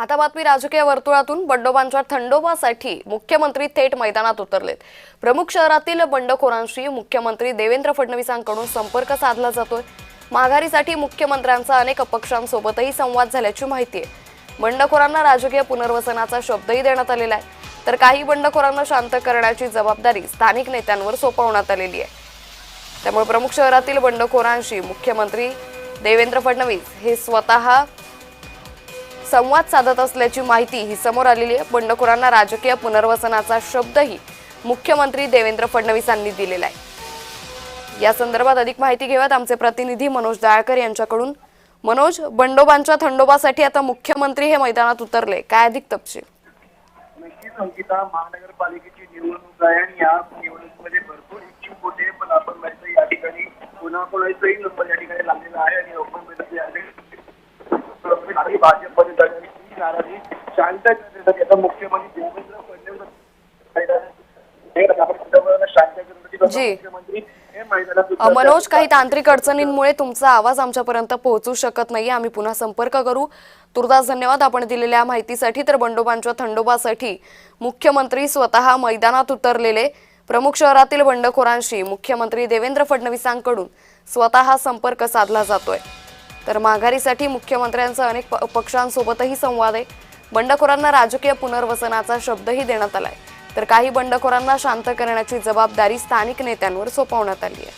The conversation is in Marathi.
आता बातमी राजकीय वर्तुळातून बंडोबांच्या थंडोबासाठी मुख्यमंत्री थेट मैदानात उतरलेत। प्रमुख शहरातील बंडखोरांशी मुख्यमंत्री देवेंद्र फडणवीसांकडून संपर्क साधला जातोय। माघारीसाठी मुख्यमंत्र्यांचा अनेक अपक्षांसोबतही संवाद झाल्याची माहिती आहे। बंडखोरांना राजकीय पुनर्वसनाचा शब्दही देण्यात आलेला आहे, तर काही बंडखोरांना शांत करण्याची जबाबदारी स्थानिक नेत्यांवर सोपवण्यात आलेली आहे। त्यामुळे प्रमुख शहरातील बंडखोरांशी मुख्यमंत्री देवेंद्र फडणवीस हे स्वतः संवाद साधत असल्याची माहिती ही समोर आलेली आहे। बंडखोरांना राजकीय पुनर्वसनाचा शब्दही मुख्यमंत्री देवेंद्र फडणवीसांनी दिलेला आहे। या संदर्भात अधिक माहिती घेऊयात आमचे प्रतिनिधी मनोज दाळकर यांच्याकडून। मनोज, बंडोबांच्या थंडोबासाठी आता मुख्यमंत्री हे मैदानात उतरले, काय अधिक तपशील? नक्कीच अंकिता, महानगरपालिकेची निवडणूक आहे आणि या निवडणुकीमध्ये भरपूर इच्छुक होते, पण आपण माहिती या ठिकाणी कोणाकोणाचाही नंबर या ठिकाणी लागलेला आहे आणि आणि भाजपमध्ये नाराजी शांत करण्यासाठी आता मुख्यमंत्री देवेंद्र फडणवीस शांत करण्यासाठी मुख्यमंत्री हे मैदानात। मनोज, काही तांत्रिक अडचणींमुळे तुमचा आवाज आमच्यापर्यंत पोहोचू शकत नाही, आम्ही पुन्हा संपर्क करू। तुर्तास धन्यवाद आपण दिलेल्या माहितीसाठी। तर बंडोबांच्या थंडोबासाठी मुख्यमंत्री स्वतः मैदानात उतरलेले। प्रमुख शहरातील बंडखोरांशी मुख्यमंत्री देवेंद्र फडणवीसांकडून स्वतः संपर्क साधला जातोय। तर माघारीसाठी मुख्यमंत्र्यांचा अनेक पक्षांसोबतही संवाद आहे। बंडखोरांना राजकीय पुनर्वसनाचा शब्दही देण्यात आलाय, तर काही बंडखोरांना शांत करण्याची जबाबदारी स्थानिक नेत्यांवर सोपवण्यात आली आहे।